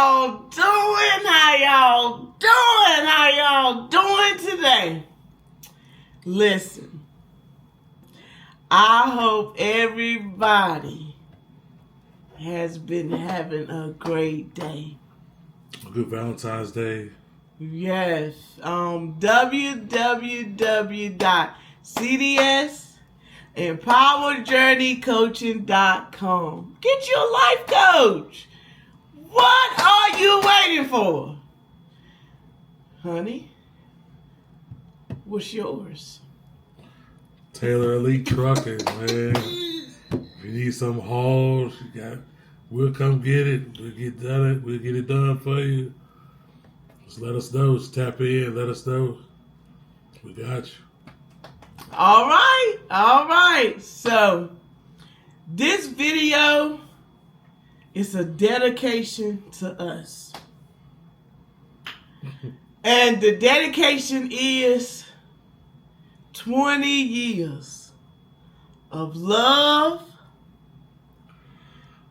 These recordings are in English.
y'all doing? How y'all doing today? Listen, I hope everybody has been having a great day. A good Valentine's Day. Yes. www.cdsempowerjourneycoaching.com. Get your life coach. What are you waiting for? Honey, what's yours? Taylor Elite Trucking, man. If you need some hauls, we'll come get it. We'll get it done for you. Just let us know. Just tap in. Let us know. We got you. All right. So, this video is a dedication to us. And the dedication is 20 years of love.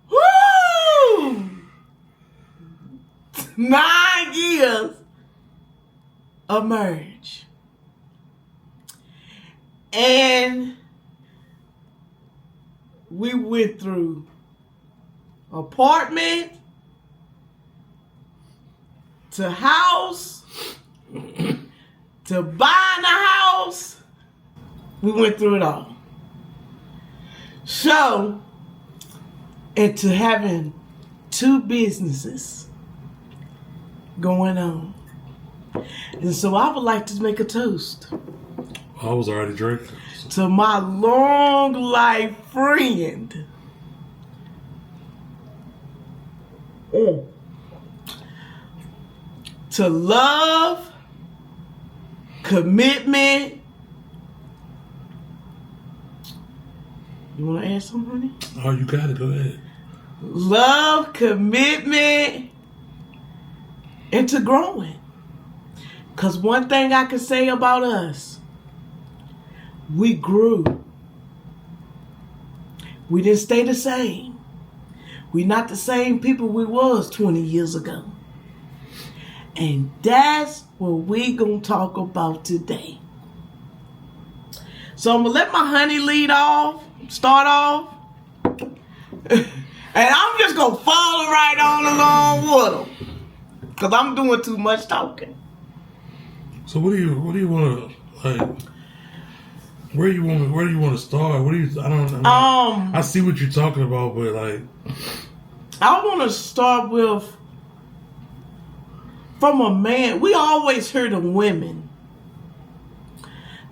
Woo! 9 years of marriage. And we went through apartment to house to buying a house. We went through it all. So, and to having 2 businesses going on. And so I would like to make a toast. I was already drinking. To my long life friend. To love, commitment. You want to add something, honey? Oh, you got it. Go ahead. Love, commitment, and to growing. Because one thing I can say about us, we grew. We didn't stay the same. We're not the same people we was 20 years ago. And that's what we gonna talk about today. So I'm gonna let my honey start off. And I'm just gonna follow right on along with him. Because I'm doing too much talking. So what do you want to, like, where do you want to start? I see what you're talking about, but like, I want to start with, from a man. We always hear the women.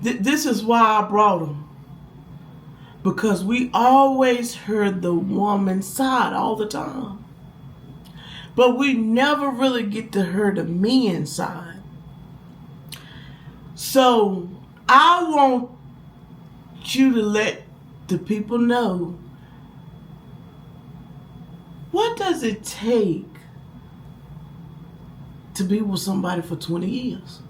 This is why I brought them. Because we always heard the woman's side all the time. But we never really get to hear the men's side. So I want you to let the people know, what does it take to be with somebody for 20 years?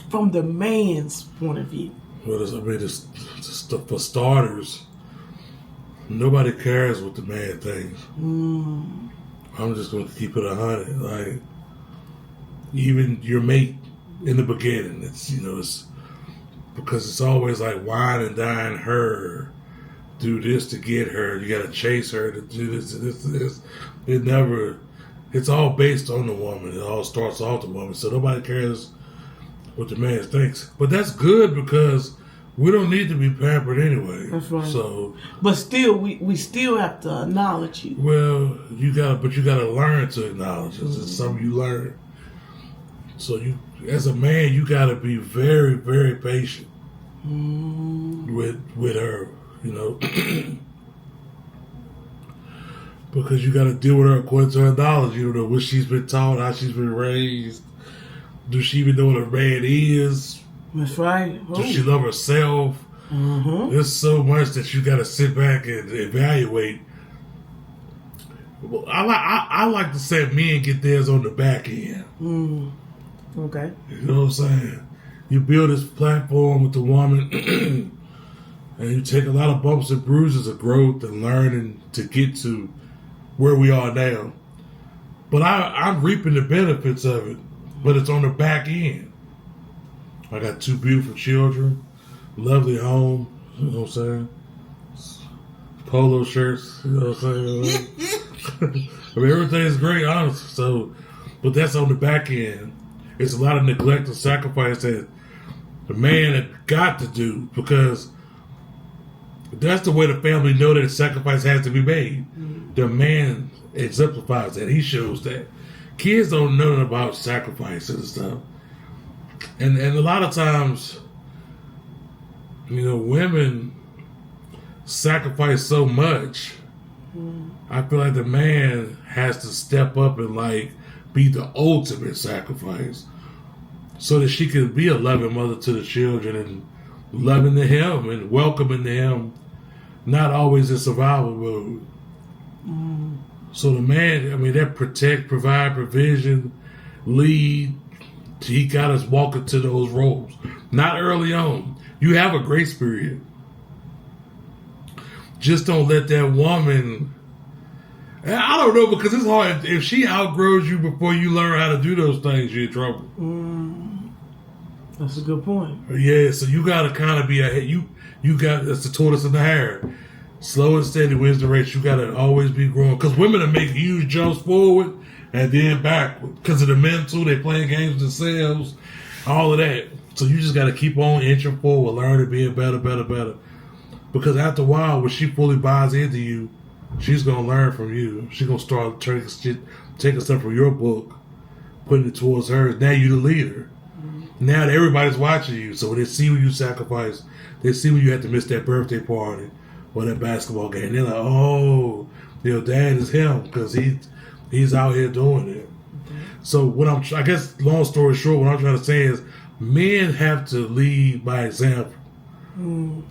From the man's point of view. Well, for starters, nobody cares what the man thinks. I'm just going to keep it 100. Like, even your mate in the beginning, it's because it's always like wine and dine her, do this to get her. You got to chase her to do this. It's all based on the woman. It all starts off the woman. So nobody cares what the man thinks. But that's good because we don't need to be pampered anyway. That's right. So, but still, we still have to acknowledge you. Well, you gotta learn to acknowledge it. It's something you learn. So you, as a man, you gotta be very, very patient with her, because you gotta deal with her according to her knowledge. You know what she's been taught, how she's been raised. Does she even know what a man is? That's right. Does she love herself? There's so much that you gotta sit back and evaluate. Well, I like to say men get theirs on the back end. Okay. You know what I'm saying? You build this platform with the woman, and you take a lot of bumps and bruises of growth and learning to get to where we are now. But I'm reaping the benefits of it. But it's on the back end. I got 2 beautiful children, lovely home, you know what I'm saying? Polo shirts, you know what I'm saying? I mean, everything's great, honestly. So, but that's on the back end. It's a lot of neglect and sacrifice that the man had got to do, because that's the way the family know that sacrifice has to be made. The man exemplifies that. He shows that. Kids don't know nothing about sacrifices and stuff. And a lot of times, you know, women sacrifice so much. I feel like the man has to step up and like be the ultimate sacrifice, so that she can be a loving mother to the children and loving to him and welcoming to him, not always in survival mode. So the man, I mean, that protect, provide, provision, lead, he got us walking to those roles. Not early on. You have a grace period. Just don't let that woman, I don't know, because it's hard. If she outgrows you before you learn how to do those things, you're in trouble. That's a good point. Yeah, so you got to kind of be ahead. You got, that's the tortoise in the hare. Slow and steady wins the race. You got to always be growing. Because women are making huge jumps forward and then backward. Because of the mental, they playing games themselves, all of that. So you just got to keep on inching forward, learning, being better. Because after a while, when she fully buys into you, she's going to learn from you. She's going to start taking stuff from your book, putting it towards hers. Now you're the leader. Now everybody's watching you. So when they see when you sacrifice, they see when you have to miss that birthday party or that basketball game. They're like, oh, your dad is him, because he's out here doing it. So I guess, long story short, what I'm trying to say is men have to lead by example.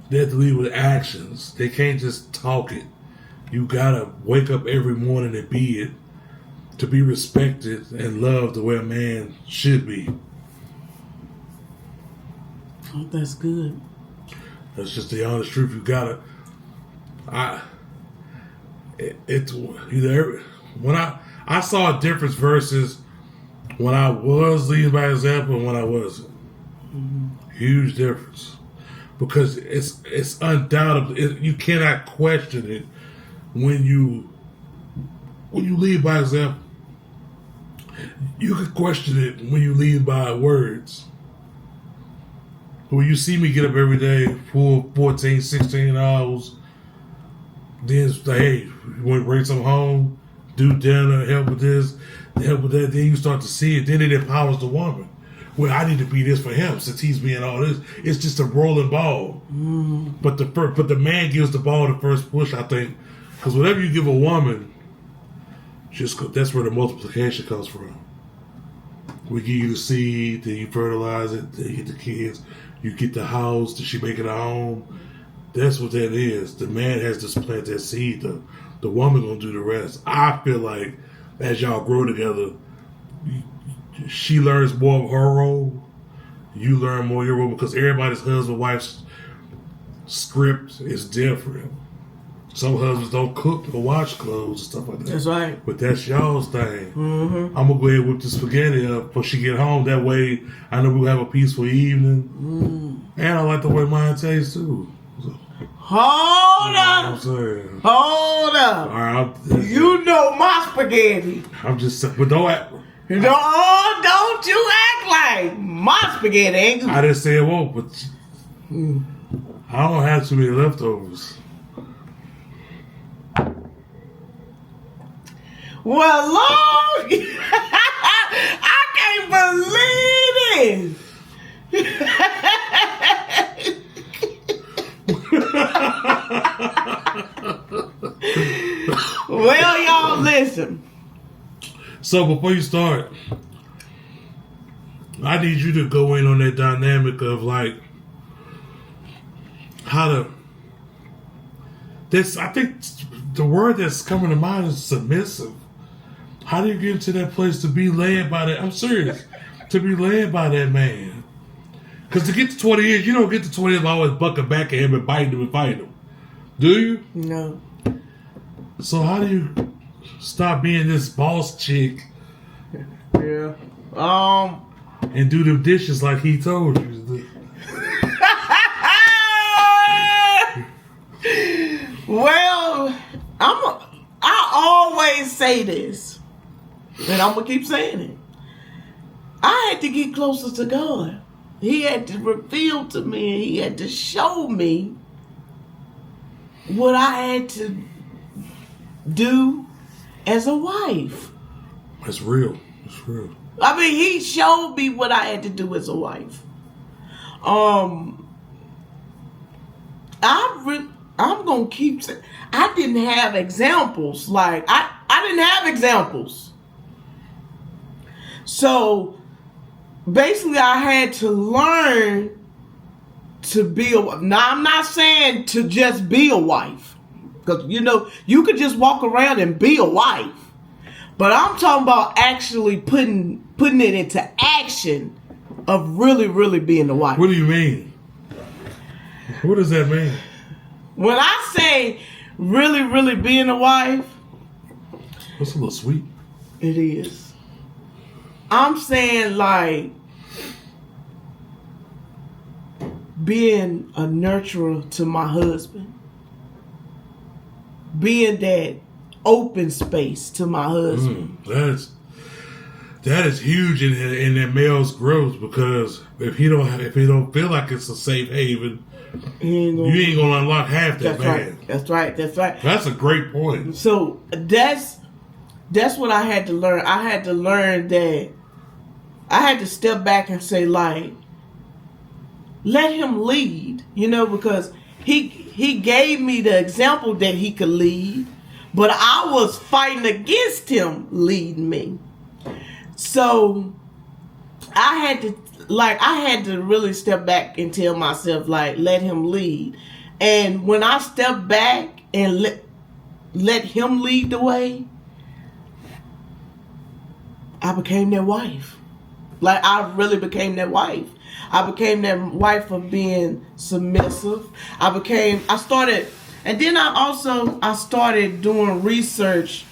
They have to lead with actions. They can't just talk it. You gotta wake up every morning and be it, to be respected and loved the way a man should be. Oh, that's good. That's just the honest truth. You gotta. When I saw a difference versus when I was leading by example and when I wasn't. Huge difference, because it's undoubtedly, you cannot question it when you lead by example. You can question it when you lead by words. When you see me get up every day for 14, 16 hours, then it's like, hey, you want to bring some home, do dinner, help with this, help with that, then you start to see it. Then it empowers the woman. Well, I need to be this for him since he's being all this. It's just a rolling ball. But the man gives the ball the first push, I think, because whatever you give a woman, that's where the multiplication comes from. We give you the seed, then you fertilize it, then you get the kids, you get the house, then she make it a home. That's what that is. The man has to plant that seed. The woman gonna do the rest. I feel like as y'all grow together, she learns more of her role. You learn more of your role, because everybody's husband-wife's script is different. Some husbands don't cook or wash clothes and stuff like that. That's right. But that's y'all's thing. I'm going to go ahead and whip the spaghetti up before she get home. That way, I know we'll have a peaceful evening. And I like the way mine tastes, too. So, Hold up. I'm saying. Hold up. All right, You know my spaghetti. I'm just saying. But don't act. Don't you act like my spaghetti ain't good. I didn't say it won't, but I don't have too many leftovers. Well, Lord, I can't believe this. Well, y'all, listen. So before you start, I need you to go in on that dynamic of like how to. I think the word that's coming to mind is submissive. How do you get into that place to be led by that? I'm serious. To be led by that man. Because to get to 20 years, you don't get to 20 years always bucking back at him and biting him and fighting him. Do you? No. So how do stop being this boss chick Yeah. and do the dishes like he told you to do. Well, I always say this, and I'm gonna keep saying it. I had to get closer to God. He had to reveal to me, and he had to show me what I had to do as a wife. It's real. It's real. I mean, he showed me what I had to do as a wife. I'm gonna keep saying, I didn't have examples. Like I didn't have examples. So basically, I had to learn to be a. Now, I'm not saying to just be a wife, because you could just walk around and be a wife. But I'm talking about actually putting it into action of really, really being a wife. What do you mean? What does that mean? When I say really, really being a wife, That's a little sweet. it is. I'm saying like being a nurturer to my husband. Being that open space to my husband. That is huge in that male's growth, because if he don't feel like it's a safe haven, you ain't gonna unlock half that man. That's right. That's a great point. So that's what I had to learn. I had to learn that I had to step back and say, like, let him lead, because he gave me the example that he could lead, but I was fighting against him leading me. So I had to really step back and tell myself, like, let him lead. And when I stepped back and let him lead the way, I became that wife. Like, I really became that wife. I became that wife of being submissive. I started doing research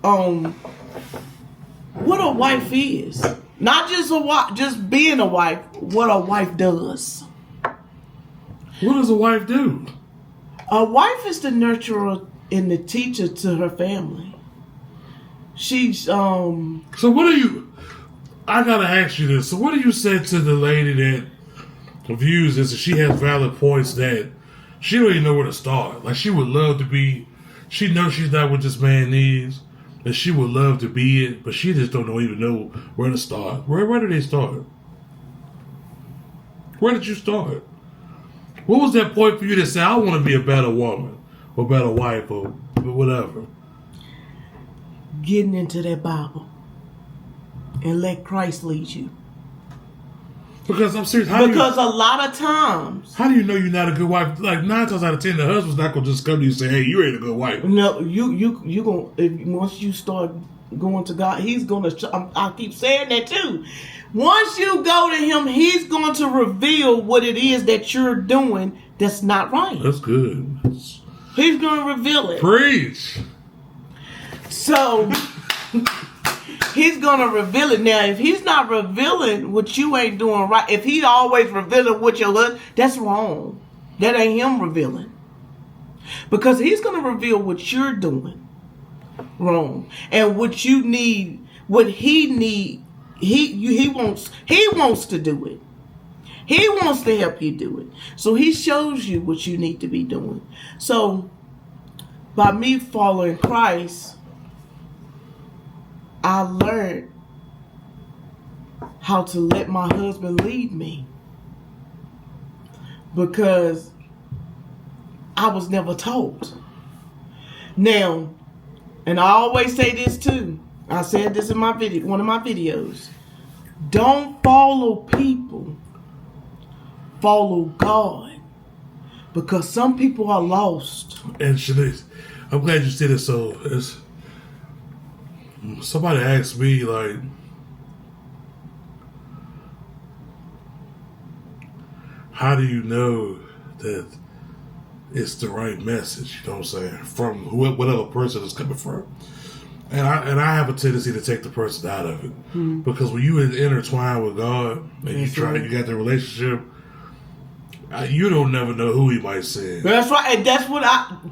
on what a wife is. Not just just being a wife, what a wife does. What does a wife do? A wife is the nurturer and the teacher to her family. She's So what do you? I gotta ask you this. So what do you say to the lady that views this and she has valid points that she don't even know where to start? Like, she would love to be. She knows she's not what this man needs, and she would love to be it, but she just don't even know where to start. Where did they start? Where did you start? What was that point for you to say, I want to be a better woman, or better wife, or whatever? Getting into that Bible and let Christ lead you. Because I'm serious. A lot of times, how do you know you're not a good wife? Like, 9 times out of 10, the husband's not gonna just come to you and say, "Hey, you ain't a good wife." No, you gonna, once you start going to God, He's gonna. I keep saying that too. Once you go to Him, He's going to reveal what it is that you're doing that's not right. That's good. He's going to reveal it. Preach. So He's going to reveal it. Now, if He's not revealing what you ain't doing right, if He always revealing what your husband, that's wrong. That ain't Him revealing. Because He's going to reveal what you're doing wrong. And what you need, what He needs. He wants to do it. He wants to help you do it. So He shows you what you need to be doing. So by me following Christ, I learned how to let my husband lead me, because I was never taught. Now, and I always say this too. I said this in one of my videos. Don't follow people. Follow God. Because some people are lost. And Shanice, I'm glad you said it. So, somebody asked me, like, how do you know that it's the right message? You know what I'm saying? From whatever person it's coming from. And I have a tendency to take the person out of it because when you intertwine with God and you got the relationship, you don't never know who He might send. That's right, and that's what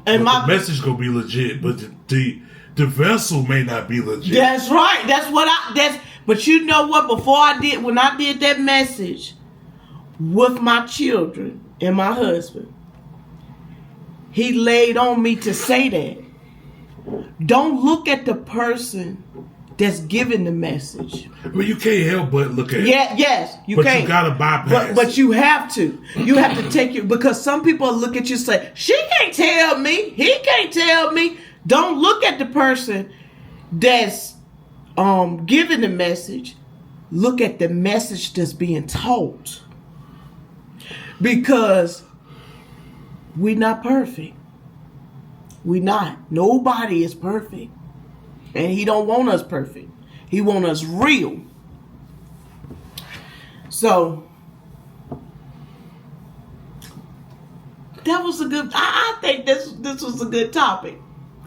the message gonna be legit, but the vessel may not be legit. That's right. But you know what? When I did that message with my children and my husband, He laid on me to say that. Don't look at the person that's giving the message. Well, you can't help but look at it. Yes, you but can't. You gotta bypass. But you have to. You have to take it because some people look at you and say, "She can't tell me. He can't tell me." Don't look at the person that's giving the message. Look at the message that's being taught. Because we're not perfect. We're not. Nobody is perfect. And He don't want us perfect. He want us real. So that was a good, I think this was a good topic.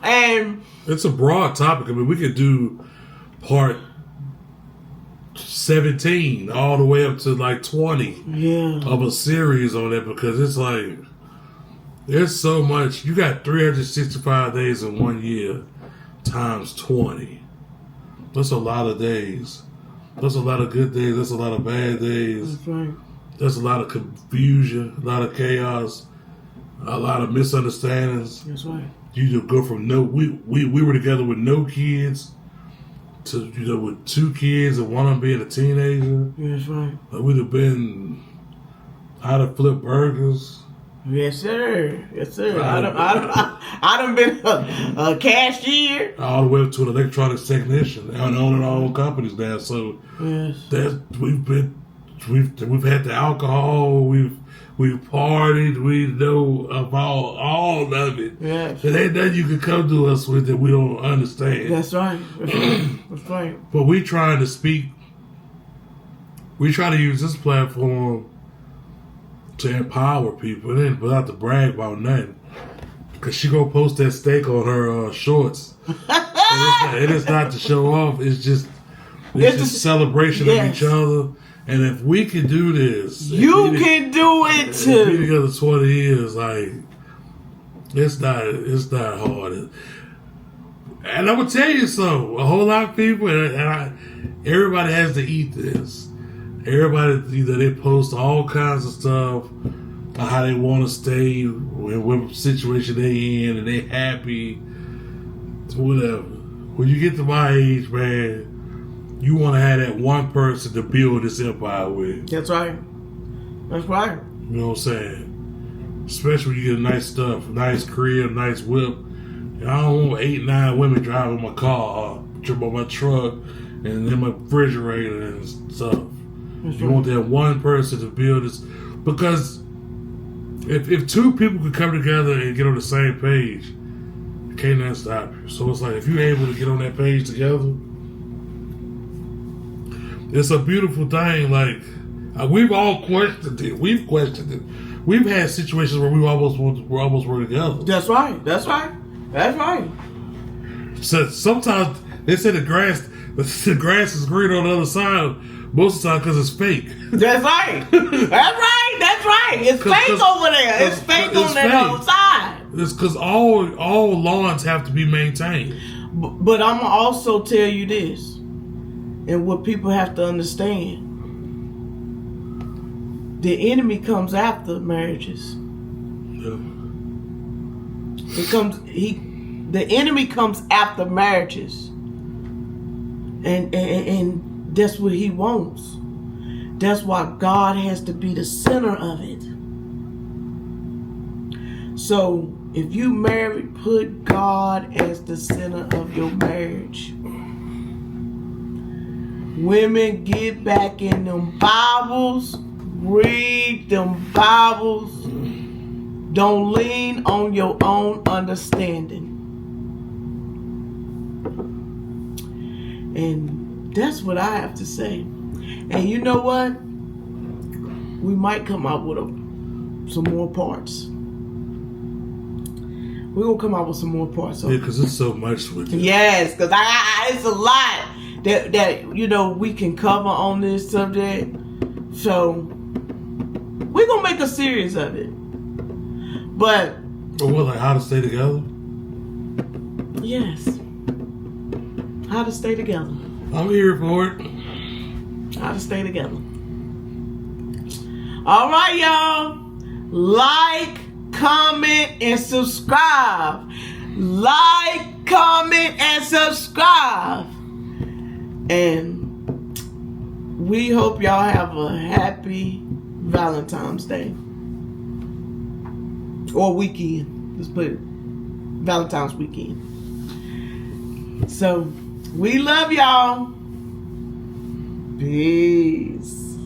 And it's a broad topic. I mean, we could do part 17 all the way up to like 20 of a series on it because it's like there's so much. You got 365 days in 1 year times 20. That's a lot of days. That's a lot of good days. That's a lot of bad days. That's right. That's a lot of confusion, a lot of chaos, a lot of misunderstandings. That's right. You go from we were together with no kids to with 2 kids and one of them being a teenager. That's right. We'd have been how to flip burgers. Yes, sir. Yes, sir. I done been a cashier. All the way up to an electronics technician and owning our own companies now. So we've had the alcohol, we've partied, we know about all of it. Yes. It ain't nothing you can come to us with that we don't understand. That's right. That's right. But we try to use this platform to empower people, and then without to brag about nothing. Because she gonna post that steak on her shorts. It is not to show off. It's just celebration of each other. And if we can do this, you can do it too. Be together 20 years, like it's not hard. And I'm gonna tell you something. A whole lot of people, everybody has to eat this. Everybody, they post all kinds of stuff on how they want to stay, what situation they in, and they happy, whatever. When you get to my age, man, you want to have that one person to build this empire with. That's right. That's right. You know what I'm saying? Especially when you get nice stuff, nice crib, nice whip. And I don't want 8, 9 women driving my car, my truck, and then my refrigerator and stuff. You want that one person to build this, because if 2 people could come together and get on the same page, can't nothing stop you. So it's like if you're able to get on that page together, it's a beautiful thing. Like we've all questioned it. We've questioned it. We've had situations where we almost were together. That's right. That's right. That's right. So sometimes they say the grass is green on the other side. Most of the time, because it's fake. That's right. That's right. That's right. It's fake over there. It's fake on that other side. It's because all lawns have to be maintained. But I'm gonna also tell you this, and what people have to understand: the enemy comes after marriages. Yeah. The enemy comes after marriages, and that's what he wants. That's why God has to be the center of it. So if you married, put God as the center of your marriage. Women, get back in them Bibles. Read them Bibles. Don't lean on your own understanding. And that's what I have to say. And you know what? We might come out with some more parts. We're gonna come out with some more parts. Yeah, because it's so much with it. Yes, because I it's a lot that we can cover on this subject. So we're gonna make a series of it. But like how to stay together? Yes. How to stay together. I'm here for it. How to stay together. All right, y'all. Like, comment, and subscribe. Like, comment, and subscribe. And we hope y'all have a happy Valentine's Day. Or weekend. Let's put it. Valentine's weekend. So, we love y'all. Peace.